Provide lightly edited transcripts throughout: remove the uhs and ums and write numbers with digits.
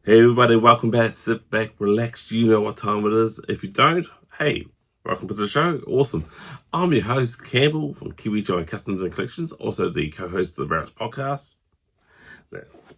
Hey everybody, welcome back. Sit back, relax. You know what time it is. If you don't, hey, welcome to the show. Awesome. I'm your host, Campbell from Kiwi Joy Customs and Collections, also the co-host of the ARAH podcast.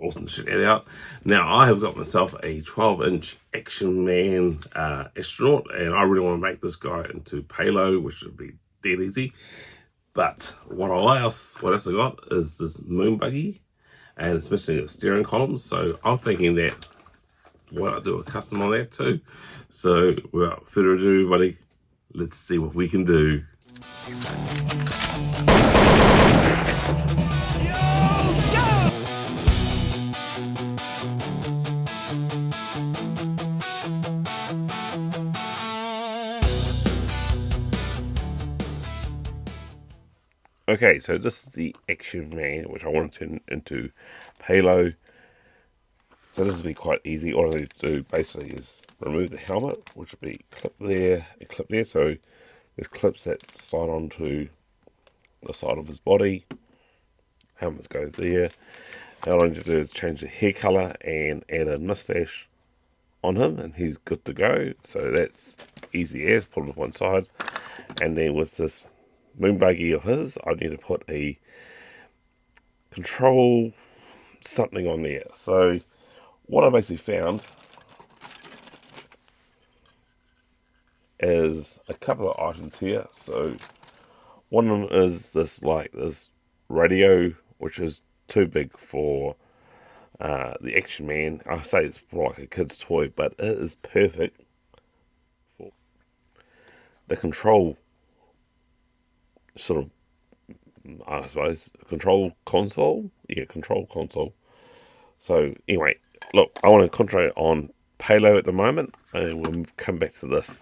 Awesome to check that out. Now, I have got myself a 12-inch Action Man astronaut, and I really want to make this guy into Payload, which would be dead easy. But what else I got is this Moon Buggy, and it's missing a steering column, so I'm thinking that why not do a custom on that too? So without further ado, everybody, let's see what we can do. Okay, so this is the Action Man, which I want to turn into Payload. So this will be quite easy. All I need to do basically is remove the helmet, which will be clip there and clip there. So there's clips that slide onto the side of his body. Helmets go there. All I need to do is change the hair colour and add a mustache on him, and he's good to go. So that's easy as, put it on one side. And then with this Moon Buggy of his, I need to put a control something on there. So what I basically found is a couple of items here. So one of them is this radio, which is too big for the Action Man. I say it's for like a kid's toy, but it is perfect for the control sort of, I suppose, control console. Yeah, control console. So anyway, look, I want to concentrate on Payload at the moment, and we'll come back to this.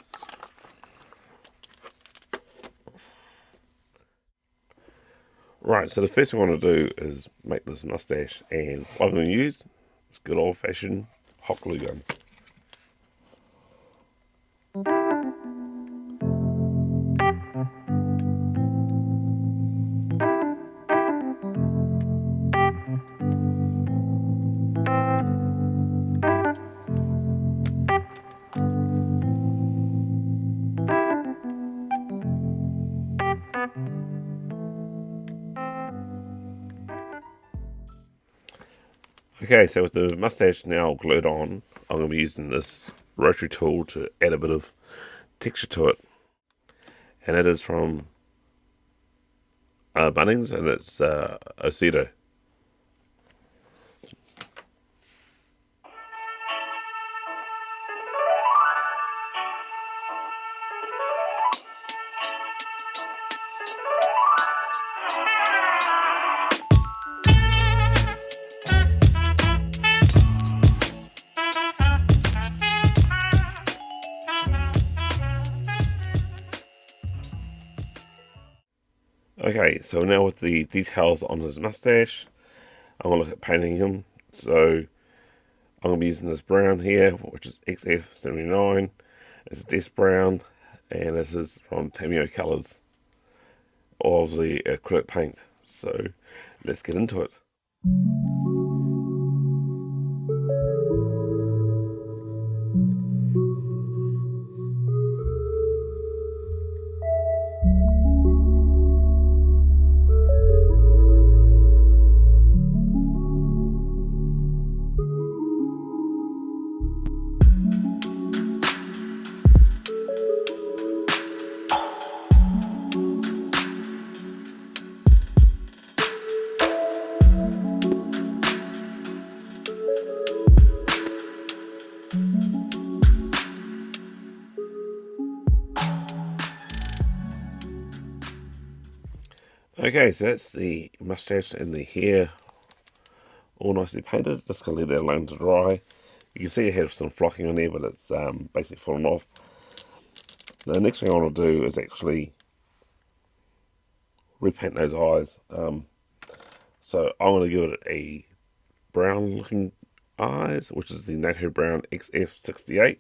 Right, so the first thing I want to do is make this mustache, and what I'm going to use is good old-fashioned hot glue gun. Okay, so with the mustache now glued on, I'm going to be using this rotary tool to add a bit of texture to it. And it is from Bunnings, and it's Aceto. Okay, so now with the details on his mustache, I'm going to look at painting him. So I'm going to be using this brown here, which is XF79. It's Death Brown, and it is from Tamio Colors, obviously acrylic paint. So let's get into it. Okay, so that's the mustache and the hair all nicely painted. Just going to leave that alone to dry. You can see I have some flocking on there, but it's basically fallen off. The next thing I want to do is actually repaint those eyes. So I want to give it a brown looking eyes, which is the NATO Brown XF68.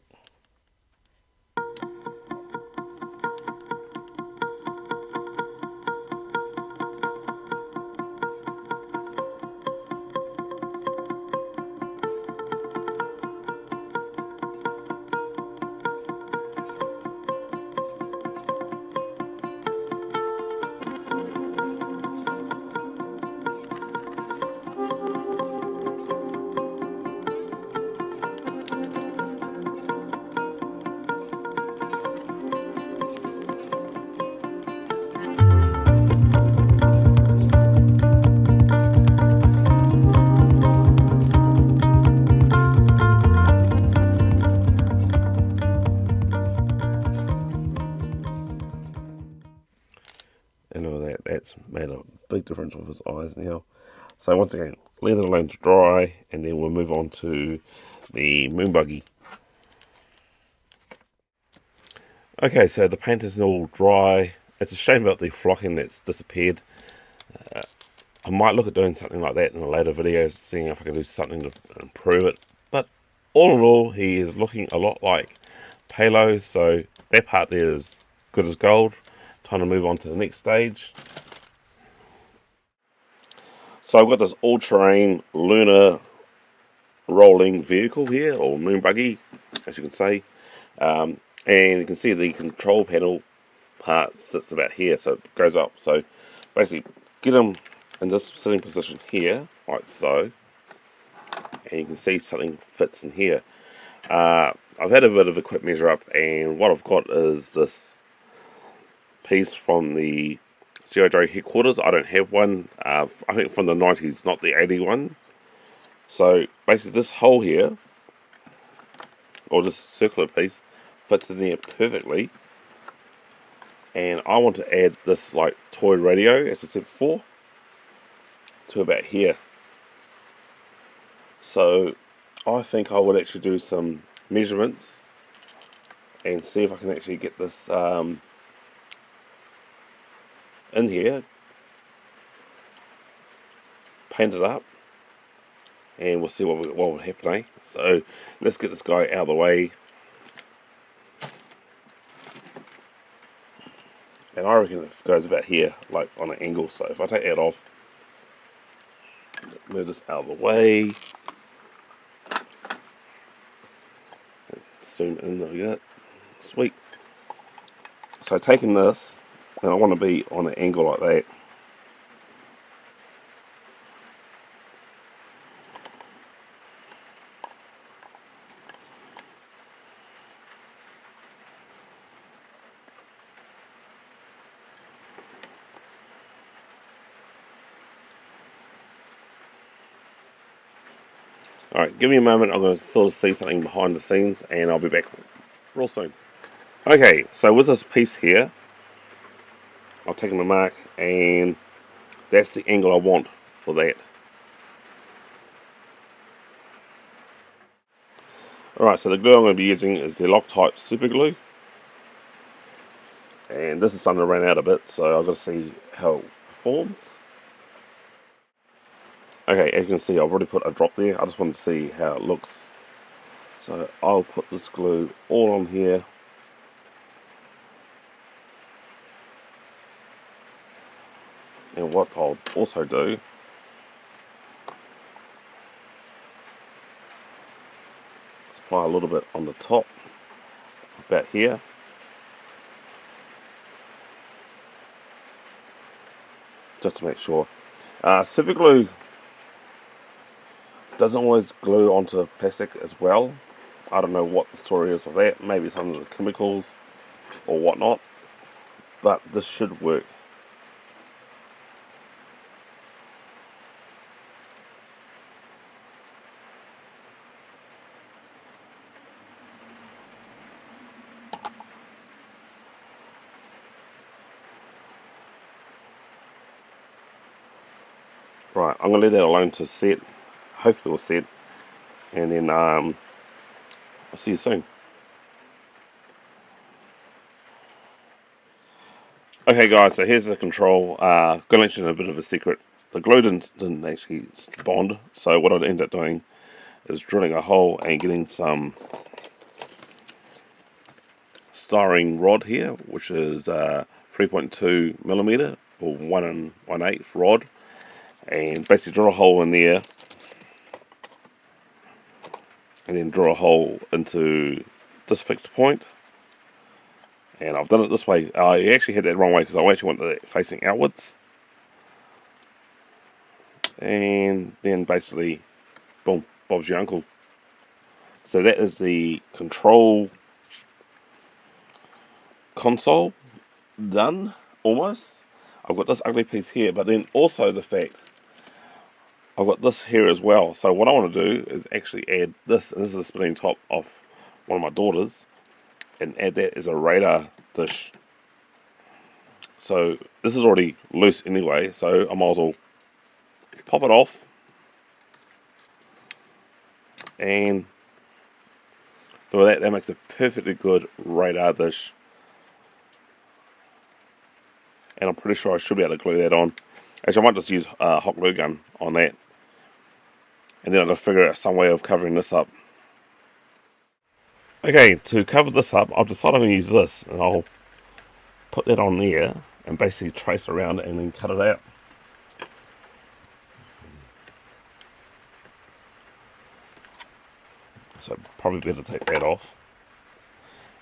made a big difference with his eyes now. So once again, leave it alone to dry, and then we'll move on to the Moon Buggy. Okay, so the paint is all dry. It's a shame about the flocking that's disappeared. I might look at doing something like that in a later video, seeing if I can do something to improve it. But all in all, he is looking a lot like Payload, so that part there is good as gold. Time to move on to the next stage. So I've got this all-terrain lunar rolling vehicle here, or moon buggy, as you can say. And you can see the control panel part sits about here, so it goes up. So basically, get him in this sitting position here, like so, and you can see something fits in here. I've had a bit of a quick measure up, and what I've got is this piece from the G.I. Joe headquarters. I don't have one. I think from the 90s, not the 81. So basically, this hole here, or this circular piece, fits in there perfectly. And I want to add this like toy radio, as I said before, to about here. So I think I would actually do some measurements and see if I can actually get this in here, paint it up, and we'll see what will happen, eh? So let's get this guy out of the way. And I reckon it goes about here, like on an angle. So if I take that off, move this out of the way, zoom in like that, sweet. So taking this, and I want to be on an angle like that. Alright, give me a moment, I'm going to sort of see something behind the scenes, and I'll be back real soon. Okay, so with this piece here, I've taken the mark, and that's the angle I want for that. Alright, so the glue I'm going to be using is the Loctite super glue. And this is something that ran out a bit, so I've got to see how it performs. Okay, as you can see, I've already put a drop there. I just want to see how it looks. So I'll put this glue all on here. And what I'll also do is apply a little bit on the top, about here. Just to make sure. Super glue doesn't always glue onto plastic as well. I don't know what the story is with that. Maybe some of the chemicals or whatnot. But this should work. Right, I'm going to leave that alone to set. Hopefully it'll set. And then I'll see you soon. Okay guys, so here's the control. Gonna mention a bit of a secret. The glue didn't actually bond, so what I'd end up doing is drilling a hole and getting some styrene rod here, which is 3.2 millimeter or 1/1/8 rod, and basically drill a hole in there, and then drill a hole into this fixed point. And I've done it this way. I actually had that wrong way because I actually wanted it facing outwards. And then basically, boom, Bob's your uncle. So that is the control console done, almost. I've got this ugly piece here, but then also the fact I've got this here as well. So what I want to do is actually add this, and this is a spinning top off one of my daughters, and add that as a radar dish. So this is already loose anyway, so I might as well pop it off. And so that makes a perfectly good radar dish. And I'm pretty sure I should be able to glue that on. Actually, I might just use a hot glue gun on that. And then I've got to figure out some way of covering this up. Okay, to cover this up, I've decided I'm going to use this. And I'll put that on there and basically trace around it and then cut it out. So probably better take that off.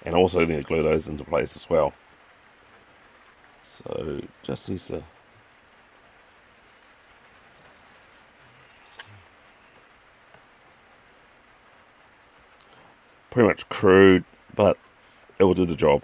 And I also need to glue those into place as well. So just needs to... pretty much crude, but it will do the job.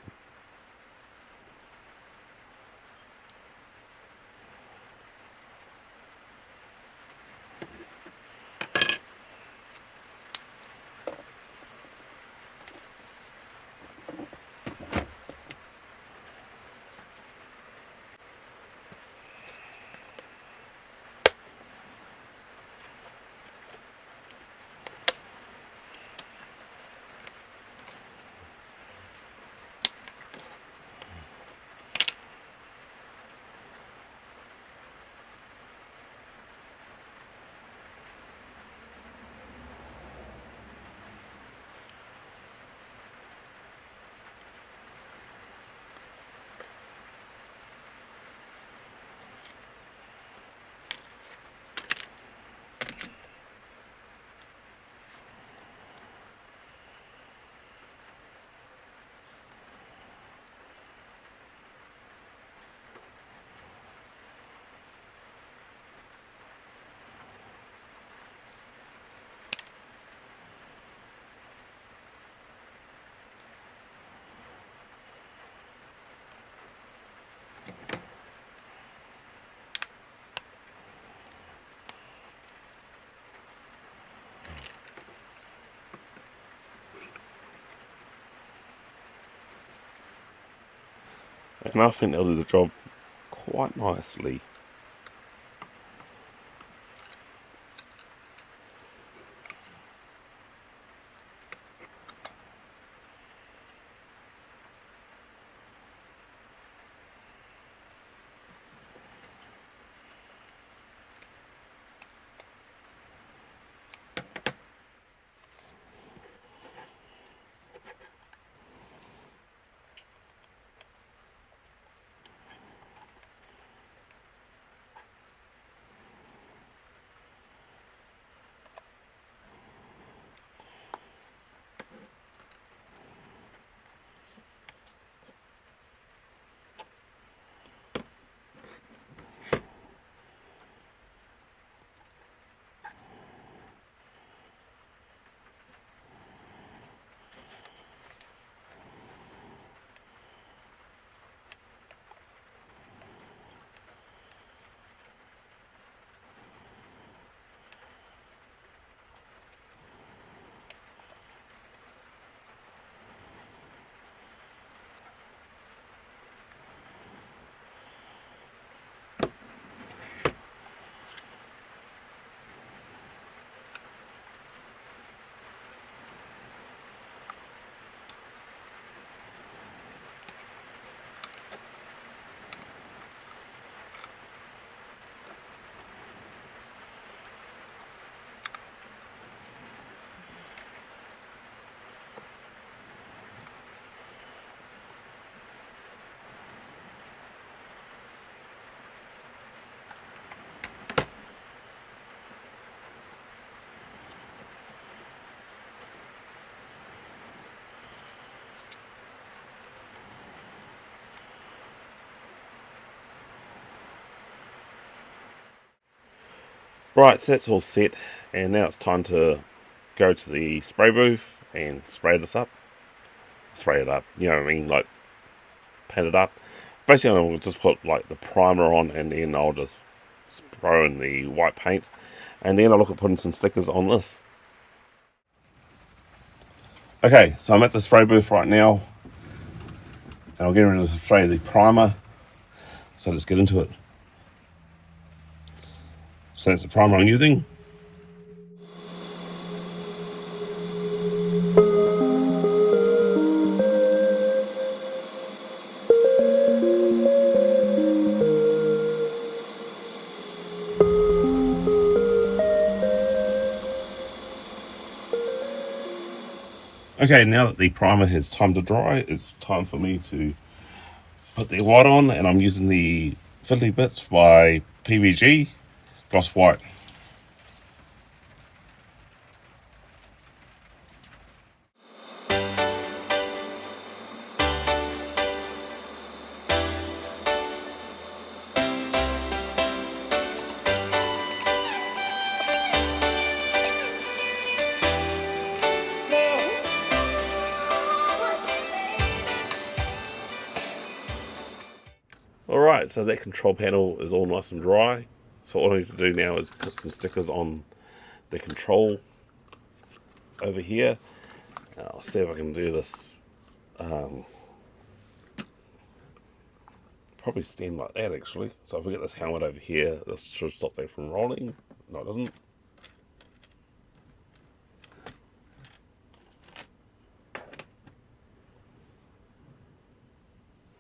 And I think they'll do the job quite nicely. Right, so that's all set, and now it's time to go to the spray booth and spray this up. Spray it up, you know what I mean, like paint it up. Basically, I'll just put like the primer on, and then I'll just throw in the white paint, and then I'll look at putting some stickers on this. Okay, so I'm at the spray booth right now, and I'm getting ready to spray the primer. So let's get into it. So that's the primer I'm using. Okay, now that the primer has time to dry, it's time for me to put the white on, and I'm using the Fiddly Bits by PVG Gloss White. Alright, so that control panel is all nice and dry. So all I need to do now is put some stickers on the control over here. I'll see if I can do this. Probably stand like that actually. So if we get this helmet over here, this should stop that from rolling. No, it doesn't.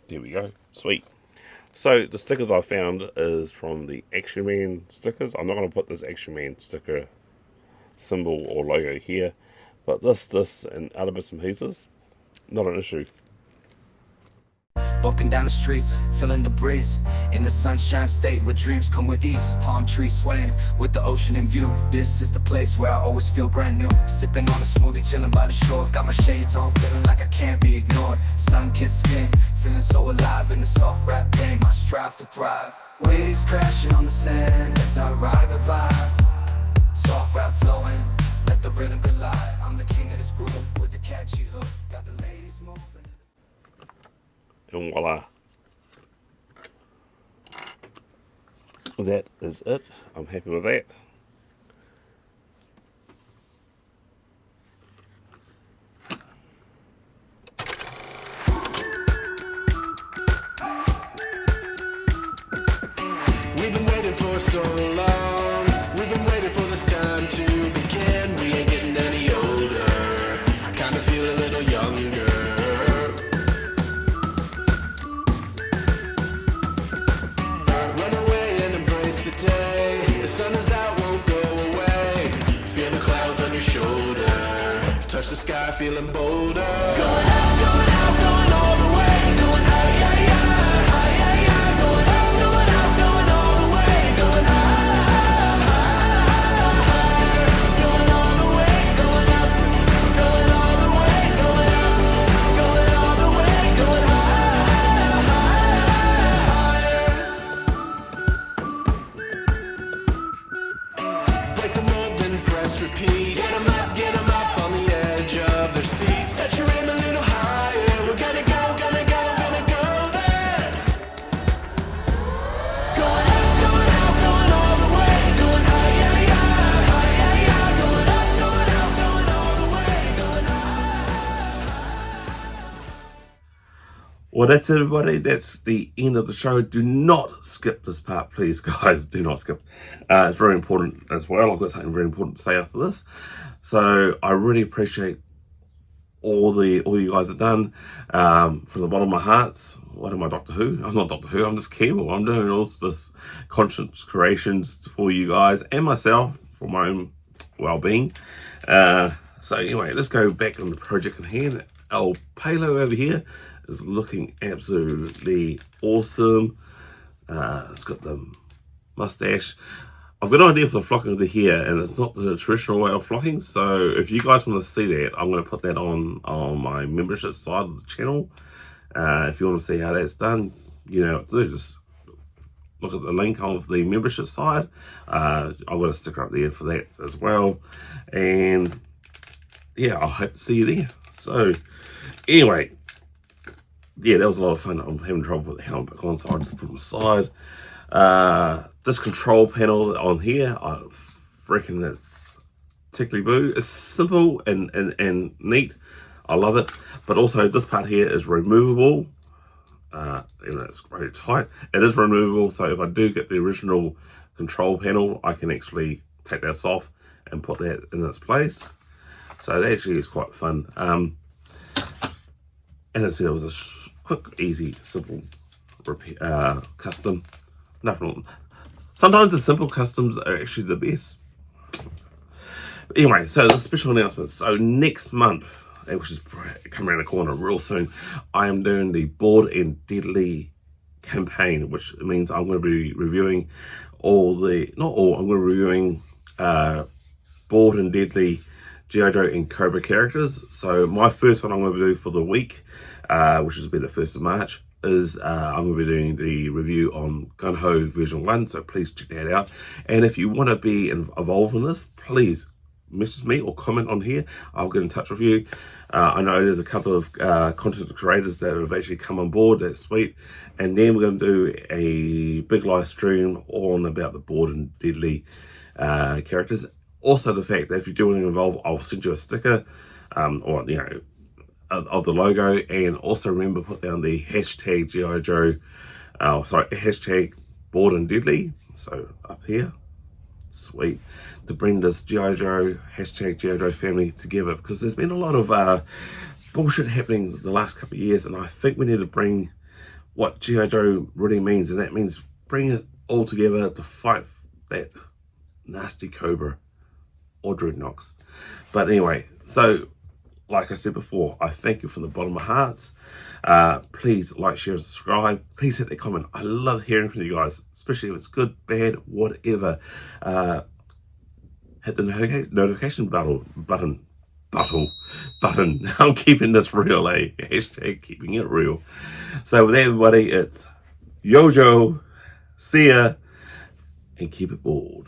There we go. Sweet. So the stickers I found is from the Action Man stickers. I'm not going to put this Action Man sticker symbol or logo here, but this and other bits and pieces, not an issue. Walking down the streets, feeling the breeze, in the sunshine state where dreams come with ease. Palm trees swaying with the ocean in view. This is the place where I always feel brand new. Sipping on a smoothie, chilling by the shore. Got my shades on, feeling like I can't be ignored. Sun-kissed skin, feeling so alive in the soft rap game. I strive to thrive. Waves crashing on the sand as I ride the vibe. Soft rap flowing, let the rhythm collide. I'm the king of this groove with the catchy hook. Got the ladies moving. And voila. That is it. I'm happy with that. We've been waiting for so long. We've been waiting for this time to begin. We ain't getting any older. I kinda feel a little younger. Run away and embrace the day. The sun is out, won't go away. Feel the clouds on your shoulder. Touch the sky, feeling bolder. Going out, going all the way. Going high, high, high, high, high, high. Going out, going all the way. Going high, high, high. Going all the way. Going up, going all the way. Going up, going all the way. Going high, high, higher. Break the mold, then press repeat. Get 'em up on the edge of their seats. Set your aim a little higher. We're gonna go there. Going out, going all the way. Going high, high, high, high, high, high. Going out, going all the way. Going high. Well, that's it, everybody. That's the end of the show. Do not skip this part, please, guys. Do not skip. It's very important as well. I've got something very important to say after this. So I really appreciate all you guys have done. From the bottom of my heart. What am I, Doctor Who? I'm not Doctor Who. I'm just Campbell. I'm doing all this conscious creations for you guys and myself for my own well-being. So anyway, let's go back on the project in hand. Our Payload over here is looking absolutely awesome. It's got the mustache. I've got an idea for the flocking of the hair, and it's not the traditional way of flocking. So if you guys want to see that, I'm going to put that on my membership side of the channel. If you want to see how that's done, you know what to do. Just look at the link of the membership side. I've got a sticker up there for that as well. And yeah, I hope to see you there. So anyway, yeah, that was a lot of fun. I'm having trouble with the helmet back on, so I just put it aside. This control panel on here, I reckon it's tickly boo. It's simple and neat. I love it. But also this part here is removable. and it's very tight. It is removable, so if I do get the original control panel, I can actually take that off and put that in its place. So that actually is quite fun. And as I said, it was a quick, easy, simple repair, custom. No problem. Sometimes the simple customs are actually the best. Anyway, so the special announcement. So next month, which is coming around the corner real soon, I am doing the Bored and Deadly campaign, which means I'm going to be reviewing I'm going to be reviewing Bored and Deadly G.I. Joe and Cobra characters. So my first one I'm going to do for the week, which will be the 1st of March, is I'm going to be doing the review on Gun-Ho version 1, so please check that out. And if you want to be involved in this, please message me or comment on here. I'll get in touch with you. I know there's a couple of content creators that have actually come on board. That's sweet. And then we're going to do a big live stream on about the Bored and Deadly characters. Also, the fact that if you do want to involve, I'll send you a sticker or of the logo. And also remember, put down the hashtag G.I. Joe, hashtag Bored and Deadly. So up here, sweet, to bring this G.I. Joe, hashtag G.I. Joe family together, because there's been a lot of bullshit happening the last couple of years, and I think we need to bring what G.I. Joe really means, and that means bring it all together to fight that nasty Cobra or Dreadnoks. But anyway, so like I said before, I thank you from the bottom of my heart. Please like, share, and subscribe. Please hit the comment. I love hearing from you guys, especially if it's good, bad, whatever. Hit the notification button. I'm keeping this real, hashtag keeping it real. So with everybody, it's Yojo, see ya, and keep it bored.